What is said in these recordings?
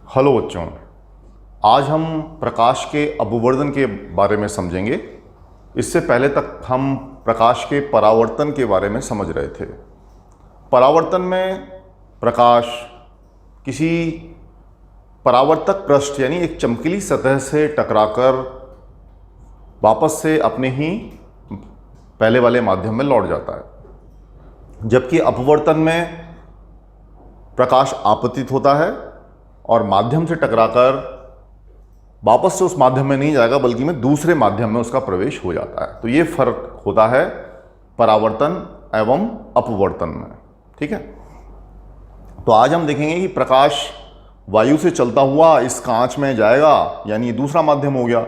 Hello बच्चों, आज हम प्रकाश के अपवर्तन के बारे में समझेंगे। इससे पहले तक हम प्रकाश के परावर्तन के बारे में समझ रहे थे। परावर्तन में प्रकाश किसी परावर्तक पृष्ठ यानी एक चमकीली सतह से टकराकर वापस से अपने ही पहले वाले माध्यम में लौट जाता है, जबकि अपवर्तन में प्रकाश आपतित होता है और माध्यम से टकराकर वापस से उस माध्यम में नहीं जाएगा, बल्कि में दूसरे माध्यम में उसका प्रवेश हो जाता है। तो ये फर्क होता है परावर्तन एवं अपवर्तन में। ठीक है, तो आज हम देखेंगे कि प्रकाश वायु से चलता हुआ इस कांच में जाएगा, यानी दूसरा माध्यम हो गया।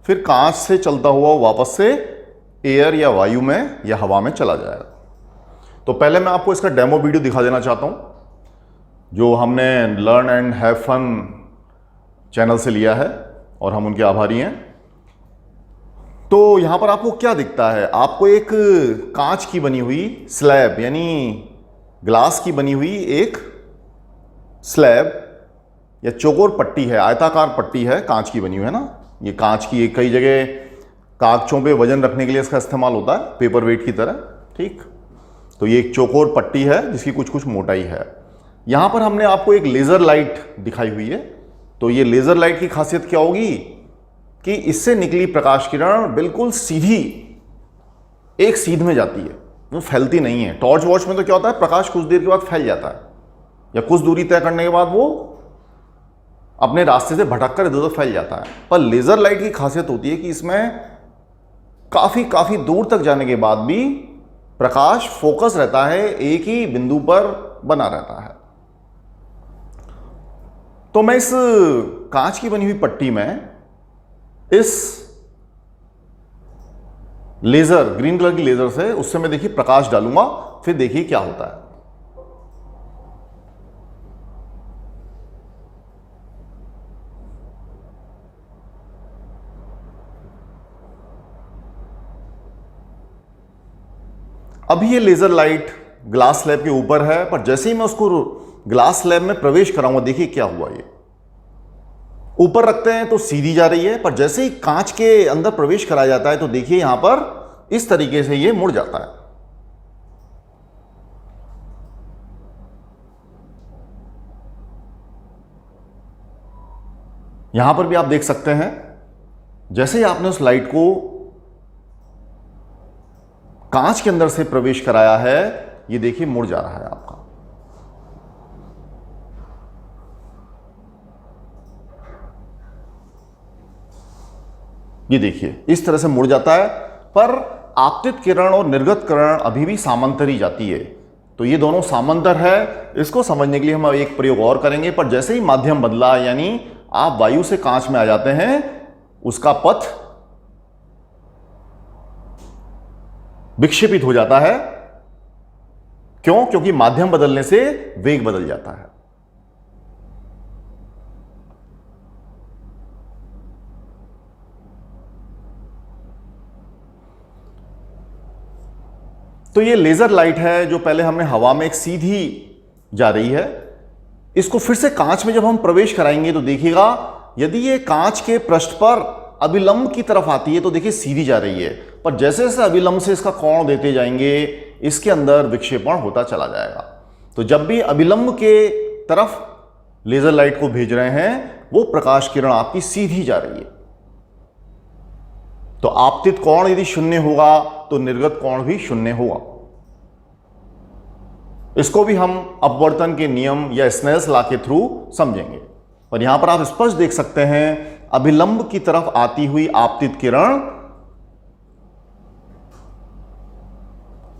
फिर कांच से चलता हुआ वापस से एयर या वायु में या हवा में चला जाएगा। तो पहले मैं आपको इसका डेमो वीडियो दिखा देना चाहता हूं, जो हमने learn and have fun channel से लिया है और हम उनके आभारी हैं। तो यहां पर आपको क्या दिखता है? आपको एक कांच की बनी हुई स्लैब यानी ग्लास की बनी हुई एक स्लैब या चौकोर पट्टी है, आयताकार पट्टी है, कांच की बनी हुई है ना। ये कांच की कई जगह कागजों पे वजन रखने के लिए इसका इस्तेमाल होता है, पेपर वेट की तरह। ठीक, तो ये एक चौकोर पट्टी है जिसकी कुछ कुछ मोटाई है। यहां पर हमने आपको एक लेजर लाइट दिखाई हुई है। तो ये लेजर लाइट की खासियत क्या होगी कि इससे निकली प्रकाश किरण बिल्कुल सीधी एक सीध में जाती है, वो फैलती नहीं है। टॉर्च वॉच में तो क्या होता है, प्रकाश कुछ देर के बाद फैल जाता है या कुछ दूरी तय करने के बाद वो अपने रास्ते से भटक कर इधर उधर फैल जाता है। पर लेजर लाइट की खासियत होती है कि इसमें काफी दूर तक जाने के बाद भी प्रकाश फोकस रहता है, एक ही बिंदु पर बना रहता है। तो मैं इस कांच की बनी हुई पट्टी में इस लेजर, ग्रीन कलर की लेजर से, उससे मैं देखिए प्रकाश डालूंगा, फिर देखिए क्या होता है। अभी ये लेजर लाइट ग्लास स्लैब के ऊपर है, पर जैसे ही मैं उसको ग्लास स्लैब में प्रवेश कराऊंगा, देखिए क्या हुआ। ये ऊपर रखते हैं तो सीधी जा रही है, पर जैसे ही कांच के अंदर प्रवेश कराया जाता है तो देखिए यहां पर इस तरीके से ये मुड़ जाता है। यहां पर भी आप देख सकते हैं, जैसे ही आपने उस लाइट को कांच के अंदर से प्रवेश कराया है, ये देखिए मुड़ जा रहा है आपका। ये देखिए इस तरह से मुड़ जाता है, पर आपतित किरण और निर्गत किरण अभी भी समांतर ही जाती है। तो ये दोनों समांतर है। इसको समझने के लिए हम एक प्रयोग और करेंगे। पर जैसे ही माध्यम बदला, यानी आप वायु से कांच में आ जाते हैं, उसका पथ विक्षेपित हो जाता है। क्यों? क्योंकि माध्यम बदलने से वेग बदल जाता है। तो ये लेजर लाइट है जो पहले हमने हवा में एक सीधी जा रही है। इसको फिर से कांच में जब हम प्रवेश कराएंगे तो देखिएगा, यदि ये कांच के पृष्ठ पर अभिलंब की तरफ आती है तो देखिए सीधी जा रही है, पर जैसे जैसे अभिलंब से इसका कोण देते जाएंगे, इसके अंदर विक्षेपण होता चला जाएगा। तो जब भी अभिलंब के तरफ लेजर लाइट को भेज रहे हैं, वो प्रकाश किरण आपकी सीधी जा रही है। तो आपतित कोण यदि शून्य होगा तो निर्गत कोण भी शून्य होगा। इसको भी हम अपवर्तन के नियम या स्नेल्स लॉ के थ्रू समझेंगे। और यहां पर आप स्पष्ट देख सकते हैं, अभिलंब की तरफ आती हुई आपतित किरण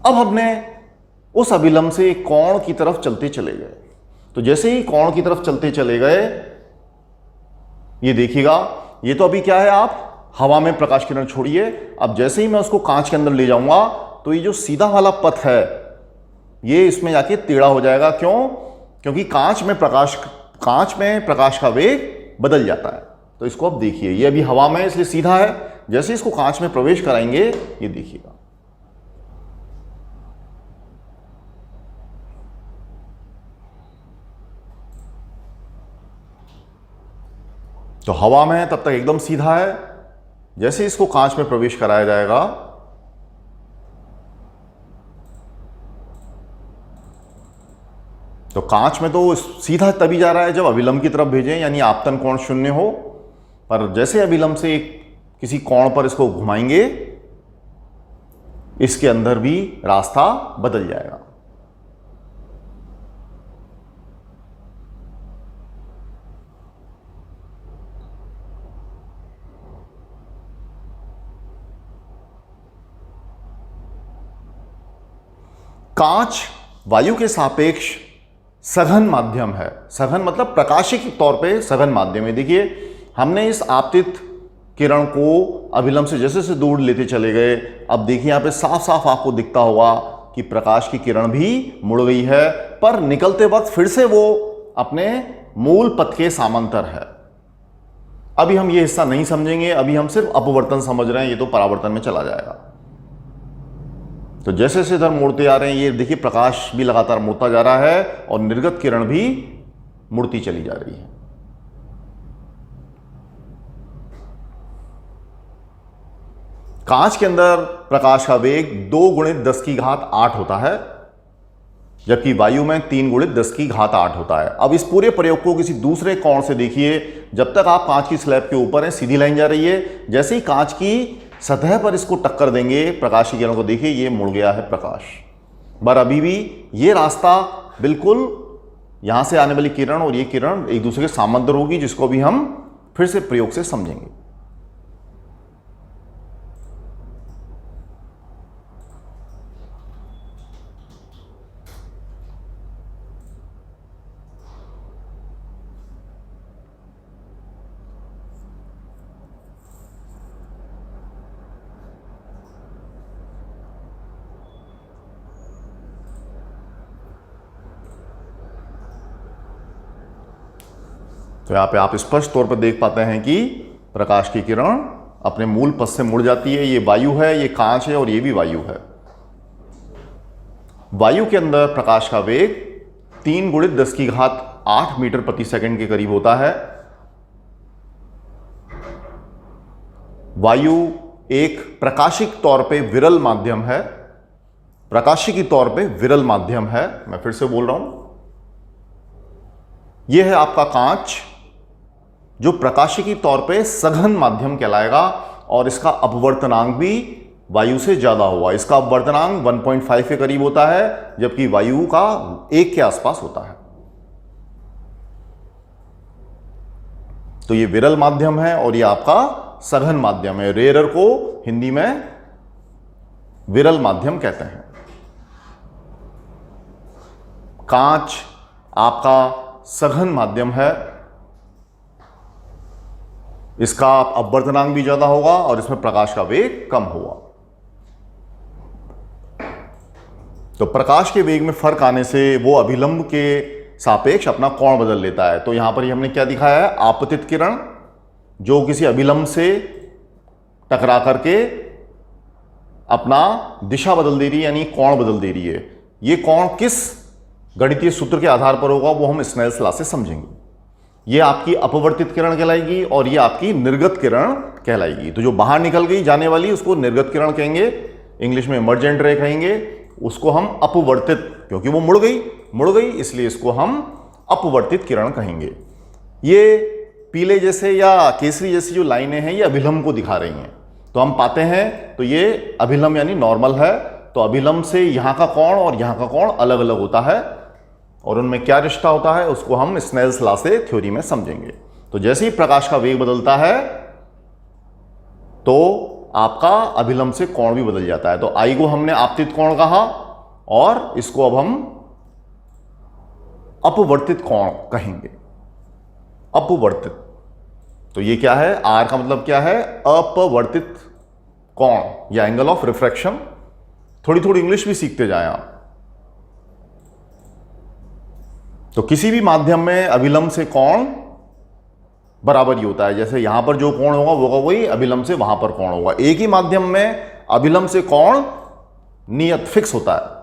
अब हमने उस अभिलंब से कोण की तरफ चलते चले गए। तो जैसे ही कोण की तरफ चलते चले गए, ये देखिएगा, ये तो अभी क्या है, आप हवा में प्रकाश किरण छोड़िए। अब जैसे ही मैं उसको कांच के अंदर ले जाऊंगा तो ये जो सीधा वाला पथ है, ये इसमें जाके टेढ़ा हो जाएगा। क्यों? क्योंकि कांच में प्रकाश का वेग बदल जाता है। तो इसको अब देखिए, ये अभी हवा में इसलिए सीधा है, जैसे इसको कांच में प्रवेश कराएंगे, ये देखिएगा तो हवा में है तब तक एकदम सीधा है, जैसे इसको कांच में प्रवेश कराया जाएगा तो कांच में तो सीधा तभी जा रहा है जब अभिलंब की तरफ भेजें, यानी आपतन कोण 0 हो। पर जैसे अभिलंब से किसी कोण पर इसको घुमाएंगे, इसके अंदर भी रास्ता बदल जाएगा। कांच वायु के सापेक्ष सघन माध्यम है। सघन मतलब प्रकाशिक तौर पे सघन माध्यम है। देखिए, हमने इस आपतित किरण को अभिलंब से जैसे जैसे दूर लेते चले गए, अब देखिए यहां पे साफ साफ आपको दिखता होगा कि प्रकाश की किरण भी मुड़ गई है, पर निकलते वक्त फिर से वो अपने मूल पथ के समांतर है। अभी हम ये हिस्सा नहीं समझेंगे, अभी हम सिर्फ अपवर्तन समझ रहे हैं, ये तो परावर्तन में चला जाएगा। तो जैसे जैसे इधर मुड़ते आ रहे हैं, ये देखिए प्रकाश भी लगातार मुड़ता जा रहा है और निर्गत किरण भी मुड़ती चली जा रही है। कांच के अंदर प्रकाश का वेग 2 × 10⁸ होता है, जबकि वायु में 3 × 10⁸ होता है। अब इस पूरे प्रयोग को किसी दूसरे कोण से देखिए। जब तक आप कांच की स्लैब के ऊपर हैं, सीधी लाइन जा रही है, जैसे ही कांच की सतह पर इसको टक्कर देंगे, प्रकाश की किरण को देखिए, ये मुड़ गया है प्रकाश। पर अभी भी ये रास्ता बिल्कुल यहां से आने वाली किरण और ये किरण एक दूसरे के समांतर होगी, जिसको भी हम फिर से प्रयोग से समझेंगे। तो यहाँ पे आप स्पष्ट तौर पर देख पाते हैं कि प्रकाश की किरण अपने मूल पथ से मुड़ जाती है। ये वायु है, ये कांच है और ये भी वायु है। वायु के अंदर प्रकाश का वेग 3 × 10⁸ मीटर प्रति सेकंड के करीब होता है। वायु एक प्रकाशिक तौर पे विरल माध्यम है। प्रकाशिकी तौर पे विरल माध्यम है। मैं फिर से बोल रहा हूं, यह है आपका कांच, जो प्रकाशिकी तौर पे सघन माध्यम कहलाएगा और इसका अपवर्तनांक भी वायु से ज्यादा होगा। इसका अपवर्तनांक 1.5 के करीब होता है, जबकि वायु का 1 के आसपास होता है। तो ये विरल माध्यम है और ये आपका सघन माध्यम है। रेयर को हिंदी में विरल माध्यम कहते हैं। कांच आपका सघन माध्यम है, इसका अपवर्तनांक भी ज्यादा होगा और इसमें प्रकाश का वेग कम होगा। तो प्रकाश के वेग में फर्क आने से वो अभिलंब के सापेक्ष अपना कोण बदल लेता है। तो यहां पर हमने क्या दिखाया है, आपतित किरण जो किसी अभिलंब से टकरा करके अपना दिशा बदल दे रही है, यानी कोण बदल दे रही है। ये कोण किस गणितीय सूत्र के आधार पर होगा वो हम स्नेल्स लॉ से समझेंगे। ये आपकी अपवर्तित किरण कहलाएगी और ये आपकी निर्गत किरण कहलाएगी। तो जो बाहर निकल गई जाने वाली उसको निर्गत किरण कहेंगे, इंग्लिश में इमर्जेंट रे कहेंगे। उसको हम अपवर्तित, क्योंकि वो मुड़ गई इसलिए इसको हम अपवर्तित किरण कहेंगे। ये पीले जैसे या केसरी जैसी जो लाइनें हैं ये अभिलंब को दिखा रही हैं। तो हम पाते हैं तो ये अभिलंब यानी नॉर्मल है। तो अभिलंब से यहां का कोण और यहां का कोण अलग अलग होता है और उनमें क्या रिश्ता होता है उसको हम स्नेल्स लॉ से थ्योरी में समझेंगे। तो जैसे ही प्रकाश का वेग बदलता है तो आपका अभिलंब से कोण भी बदल जाता है। तो आई को हमने आपतित कोण कहा और इसको अब हम अपवर्तित कोण कहेंगे। अपवर्तित, तो ये क्या है, आर का मतलब क्या है, अपवर्तित कोण या एंगल ऑफ रिफ्रैक्शन। थोड़ी थोड़ी इंग्लिश भी सीखते जाएं आप। तो किसी भी माध्यम में अभिलंब से कोण बराबर ही होता है। जैसे यहां पर जो कोण होगा वो वही अभिलंब से वहां पर कोण होगा। एक ही माध्यम में अभिलंब से कोण नियत फिक्स होता है।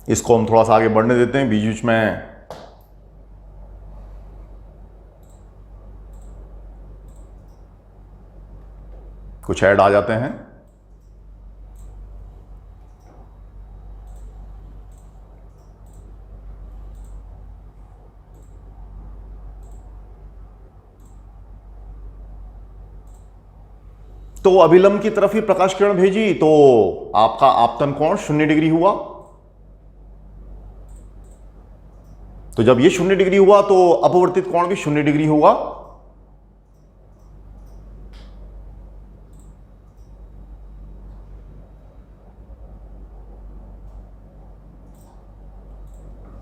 इसको हम थोड़ा सा आगे बढ़ने देते हैं, बीच बीच में कुछ ऐड आ जाते हैं। तो अभिलंब की तरफ ही प्रकाश किरण भेजी तो आपका आपतन कोण 0 डिग्री हुआ। तो जब ये 0 डिग्री हुआ तो अपवर्तित कोण भी 0 डिग्री होगा।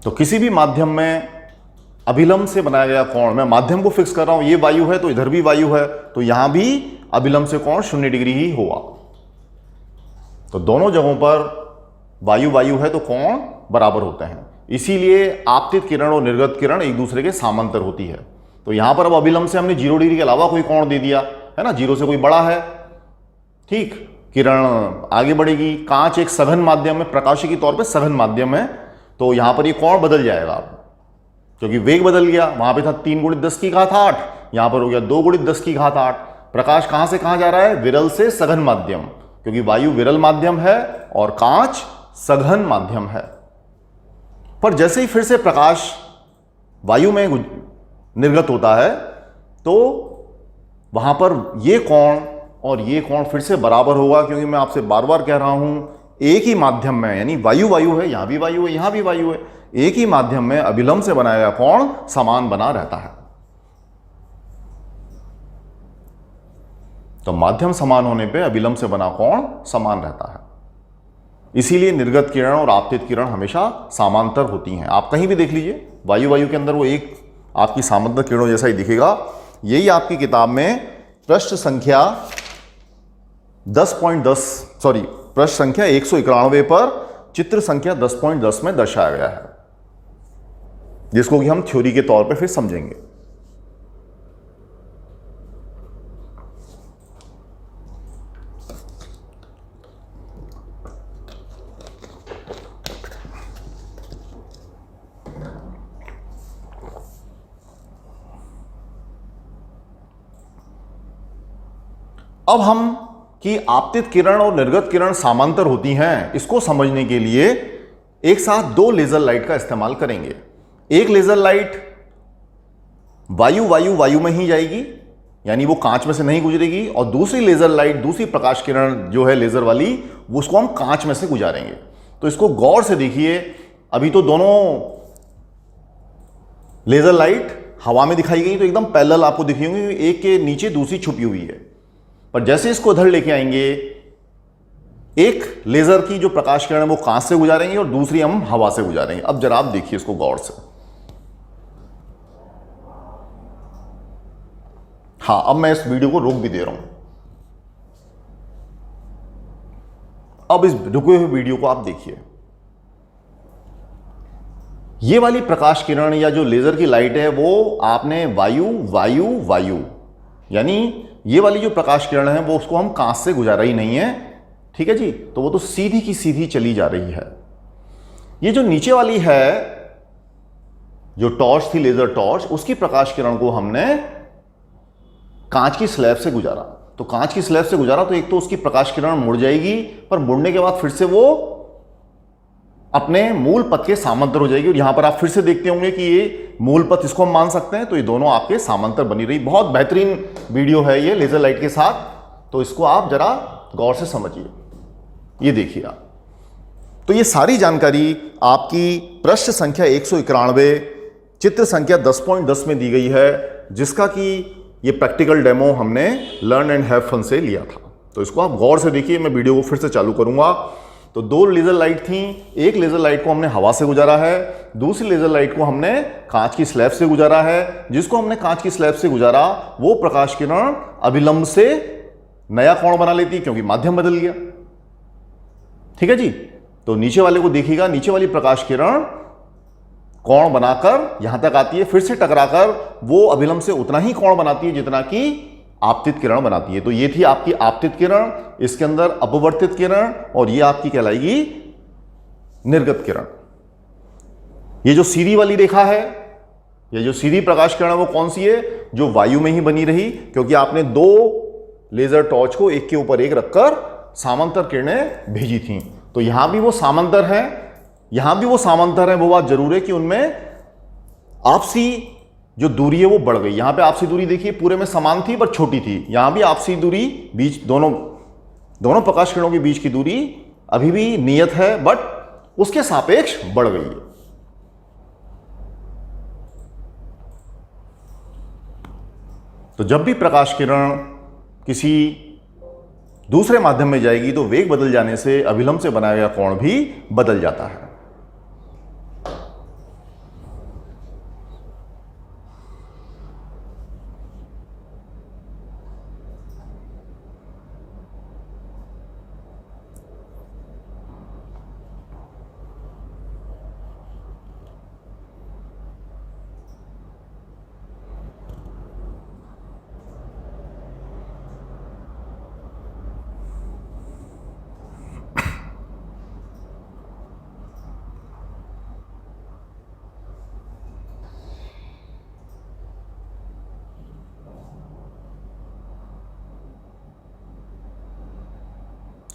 तो किसी भी माध्यम में अभिलंब से बनाया गया कोण, मैं माध्यम को फिक्स कर रहा हूं, ये वायु है तो इधर भी वायु है, तो यहां भी अभिलंब से कोण 0 डिग्री ही होगा। तो दोनों जगहों पर वायु वायु है तो कोण बराबर होते हैं। इसीलिए आपतित किरण और निर्गत किरण एक दूसरे के समांतर होती है। तो यहां पर अब अभिलंब से हमने 0 डिग्री के अलावा कोई कोण दे दिया है ना, 0 से कोई बड़ा है, ठीक, किरण आगे बढ़ेगी। कांच एक सघन माध्यम है, प्रकाशी के तौर पे सघन माध्यम है, तो यहां पर ये कोण बदल जाएगा क्योंकि वेग बदल गया। वहां पे था 3 × 10 की घात 8, यहां पर हो गया 2 × 10 की घात 8। प्रकाश कहां से कहां जा रहा है? विरल से सघन माध्यम, क्योंकि वायु विरल माध्यम है और कांच सघन माध्यम है। पर जैसे ही फिर से प्रकाश वायु में निर्गत होता है तो वहां पर ये कोण और ये कोण फिर से बराबर होगा, क्योंकि मैं आपसे बार बार कह रहा हूं एक ही माध्यम में, यानी वायु वायु है, यहां भी वायु है, यहां भी वायु है, एक ही माध्यम में अभिलंब से बनाया गया कोण समान बना रहता है। तो माध्यम समान होने पे अभिलंब से बना कोण समान रहता है। इसीलिए निर्गत किरण और आपतित किरण हमेशा समांतर होती हैं। आप कहीं भी देख लीजिए, वायु वायु के अंदर वो एक आपकी समांतर किरणों जैसा ही दिखेगा। यही आपकी किताब में पृष्ठ संख्या 191 पर चित्र संख्या 10.10 में दर्शाया गया है, जिसको कि हम थ्योरी के तौर पे फिर समझेंगे। अब हम कि आपतित किरण और निर्गत किरण समांतर होती हैं, इसको समझने के लिए एक साथ 2 लेजर लाइट का इस्तेमाल करेंगे। एक लेजर लाइट वायु वायु वायु में ही जाएगी, यानी वो कांच में से नहीं गुजरेगी, और दूसरी लेजर लाइट, दूसरी प्रकाश किरण जो है लेजर वाली, वो उसको हम कांच में से गुजारेंगे। तो इसको गौर से देखिए। अभी तो दोनों लेजर लाइट हवा में दिखाई गई तो एकदम पैरेलल आपको दिखी होंगी, एक के नीचे दूसरी छुपी हुई है। पर जैसे इसको इधर लेके आएंगे, एक लेजर की जो प्रकाश किरण है वो कांच से गुजारेंगे और दूसरी हम हवा से गुजारेंगे। अब जरा आप देखिए इसको गौर से। हाँ, अब मैं इस वीडियो को रोक भी दे रहा हूं। अब इस रुके हुए वीडियो को आप देखिए। ये वाली प्रकाश किरण या जो लेजर की लाइट है वो आपने वायु वायु वायु, यानी ये वाली जो प्रकाश किरण है वो उसको हम कांच से गुजारा ही नहीं है, ठीक है जी। तो वो तो सीधी की सीधी चली जा रही है। ये जो नीचे वाली है, जो टॉर्च थी, लेजर टॉर्च, उसकी प्रकाश किरण को हमने कांच की स्लैब से गुजारा। तो कांच की स्लैब से गुजारा तो एक तो उसकी प्रकाश किरण मुड़ जाएगी, पर मुड़ने के बाद फिर से वो अपने मूल पथ के समांतर हो जाएगी। और यहां पर आप फिर से देखते होंगे कि ये मूल पथ, इसको हम मान सकते हैं। तो ये दोनों आपके समांतर बनी रही। बहुत बेहतरीन वीडियो है ये लेजर लाइट के साथ, तो इसको आप जरा गौर से समझिए। ये देखिए आप, तो ये सारी जानकारी आपकी पृष्ठ संख्या 191 चित्र संख्या 10.10 में दी गई है, जिसका कि ये प्रैक्टिकल डेमो हमने लर्न एंड हैव फन से लिया था। तो इसको आप गौर से देखिए। मैं वीडियो को फिर से चालू करूंगा। तो 2 लेजर लाइट थी। एक लेजर लाइट को हमने हवा से गुजारा है, दूसरी लेजर लाइट को हमने कांच की स्लैब से गुजारा है। जिसको हमने कांच की स्लैब से गुजारा वो प्रकाश किरण अभिलंब से नया कोण बना लेती, क्योंकि माध्यम बदल गया, ठीक है जी। तो नीचे वाले को देखिएगा, नीचे वाली प्रकाश किरण कोण बनाकर यहां तक आती है, फिर से टकराकर वो अभिलंब से उतना ही कोण बनाती है जितना कि आपतित किरण बनाती है। तो ये थी आपकी आपतित किरण, इसके अंदर अपवर्तित किरण, और ये आपकी कहलाएगी निर्गत किरण। ये जो सीधी वाली रेखा है, ये जो सीधी प्रकाश किरण है वो कौन सी है? जो वायु में ही बनी रही, क्योंकि आपने 2 लेजर टॉर्च को एक के ऊपर एक रखकर समांतर किरणें भेजी थी। तो यहां भी वो समांतर है, यहां भी वो समांतर है। वो बात जरूर है कि उनमें आपसी जो दूरी है वो बढ़ गई। यहां पे आपसी दूरी देखिए पूरे में समान थी पर छोटी थी, यहां भी आपसी दूरी बीच दोनों प्रकाश किरणों के बीच की दूरी अभी भी नियत है, बट उसके सापेक्ष बढ़ गई है। तो जब भी प्रकाश किरण किसी दूसरे माध्यम में जाएगी तो वेग बदल जाने से अभिलंब से बनाया गया कोण भी बदल जाता है।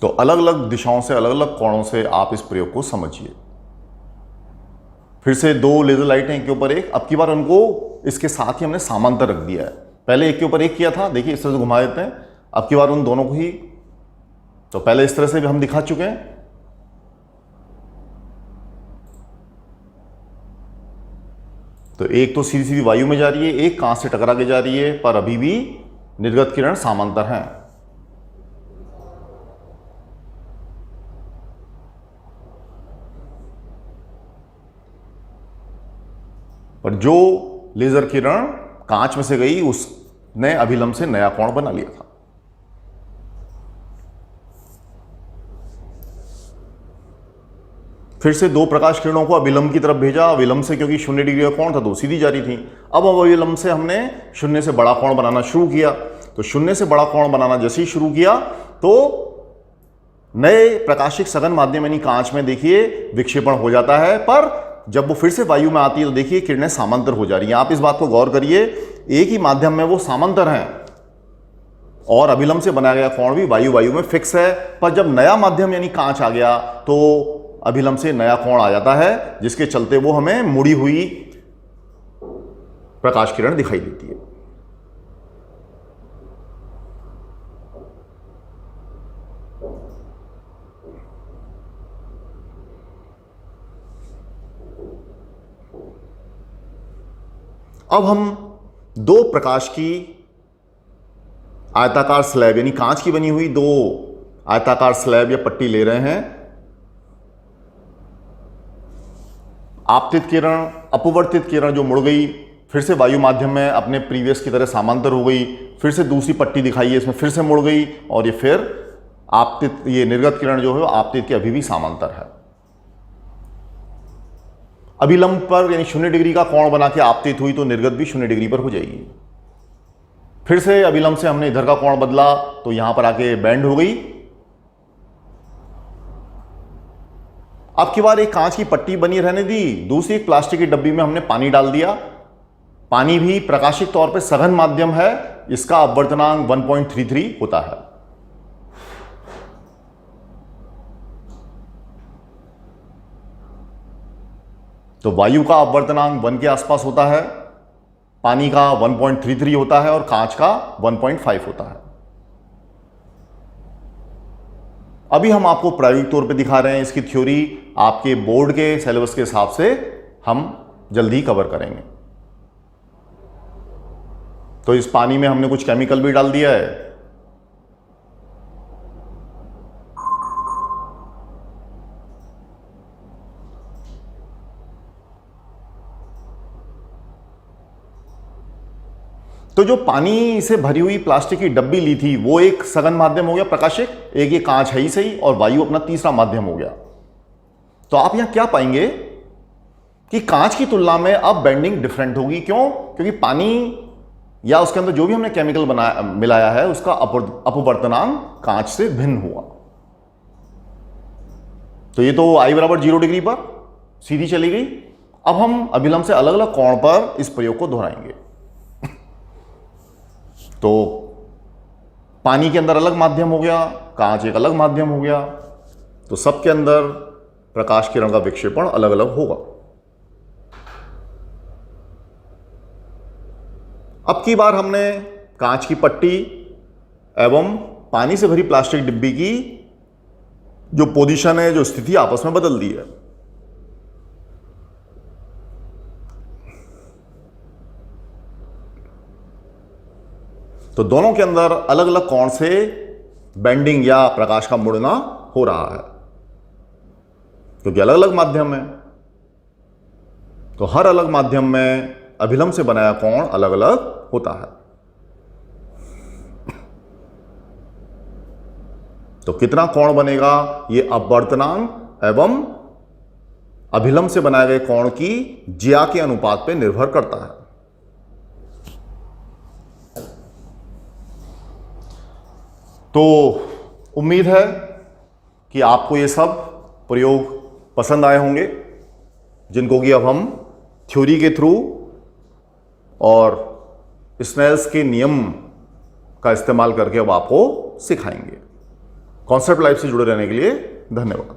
तो अलग अलग दिशाओं से, अलग अलग कोणों से आप इस प्रयोग को समझिए। फिर से दो लेजर लाइटें एक के ऊपर एक, अब की बार उनको इसके साथ ही हमने समांतर रख दिया है। पहले एक के ऊपर एक किया था, देखिए इस तरह से घुमा देते हैं। अब की बार उन दोनों को ही, तो पहले इस तरह से भी हम दिखा चुके हैं। तो एक तो सीधी सीधी वायु में जा रही है, एक कांच से टकरा के जा रही है, पर अभी भी निर्गत किरण समांतर हैं। पर जो लेजर किरण कांच में से गई उसने अभिलंब से नया कोण बना लिया था। फिर से दो प्रकाश किरणों को अभिलंब की तरफ भेजा। अभिलंब से क्योंकि 0 डिग्री का कोण था तो सीधी जा रही थी। अब अभिलंब से हमने 0 से बड़ा कोण बनाना शुरू किया। तो 0 से बड़ा कोण बनाना जैसे ही शुरू किया तो नए प्रकाशिक सघन माध्यम यानी कांच में देखिए विक्षेपण हो जाता है, पर जब वो फिर से वायु में आती है तो देखिए किरणें समांतर हो जा रही हैं। आप इस बात को गौर करिए, एक ही माध्यम में वो समांतर हैं और अभिलंब से बनाया गया कोण भी वायु में फिक्स है। पर जब नया माध्यम यानी कांच आ गया तो अभिलंब से नया कोण आ जाता है, जिसके चलते वो हमें मुड़ी हुई प्रकाश किरण दिखाई देती है। अब हम दो प्रकाश की आयताकार स्लैब यानी कांच की बनी हुई दो आयताकार स्लैब या पट्टी ले रहे हैं। आपतित किरण, अपवर्तित किरण जो मुड़ गई, फिर से वायु माध्यम में अपने प्रीवियस की तरह समांतर हो गई, फिर से दूसरी पट्टी दिखाई है इसमें फिर से मुड़ गई, और ये फिर आपतित, ये निर्गत किरण जो है आपतित के अभी भी समांतर है। अभिलंब पर यानी 0 डिग्री का कोण बना के आपतित हुई तो निर्गत भी 0 डिग्री पर हो जाएगी। फिर से अभिलंब से हमने इधर का कोण बदला तो यहां पर आके बैंड हो गई। अब की बार एक कांच की पट्टी बनी रहने दी, दूसरी एक प्लास्टिक की डब्बी में हमने पानी डाल दिया। पानी भी प्रकाशिक तौर पर सघन माध्यम है, इसका अपवर्तनांक 1.33 होता है। तो वायु का अपवर्तनांक 1 के आसपास होता है, पानी का 1.33 होता है और कांच का 1.5 होता है। अभी हम आपको प्रायोगिक तौर पे दिखा रहे हैं, इसकी थ्योरी आपके बोर्ड के सिलेबस के हिसाब से हम जल्दी कवर करेंगे। तो इस पानी में हमने कुछ केमिकल भी डाल दिया है। तो जो पानी से भरी हुई प्लास्टिक की डब्बी ली थी वो एक सघन माध्यम हो गया प्रकाशिक, एक ये कांच है ही सही, और वायु अपना तीसरा माध्यम हो गया। तो आप यहां क्या पाएंगे कि कांच की तुलना में अब बेंडिंग डिफरेंट होगी। क्यों? क्योंकि पानी या उसके अंदर जो भी हमने केमिकल मिलाया है उसका अपवर्तनांक कांच से भिन्न हुआ। तो ये तो I बराबर 0 डिग्री पर सीधी चली गई। अब हम अभिलंब से अलग अलग कोण पर इस प्रयोग को दोहराएंगे। तो पानी के अंदर अलग माध्यम हो गया, कांच एक अलग माध्यम हो गया, तो सबके अंदर प्रकाश किरण का विक्षेपण अलग अलग होगा। अब की बार हमने कांच की पट्टी एवं पानी से भरी प्लास्टिक डिब्बी की जो पोजीशन है, जो स्थिति आपस में बदल दी है। तो दोनों के अंदर अलग अलग कोण से बेंडिंग या प्रकाश का मुड़ना हो रहा है, क्योंकि अलग अलग माध्यम है। तो हर अलग माध्यम में अभिलंब से बनाया कोण अलग अलग होता है। तो कितना कोण बनेगा, ये अपवर्तनांक एवं अभिलंब से बनाए गए कोण की ज्या के अनुपात पर निर्भर करता है। तो उम्मीद है कि आपको ये सब प्रयोग पसंद आए होंगे, जिनको कि अब हम थ्योरी के थ्रू और स्नेल्स के नियम का इस्तेमाल करके अब आपको सिखाएंगे। कॉन्सेप्ट लाइफ से जुड़े रहने के लिए धन्यवाद।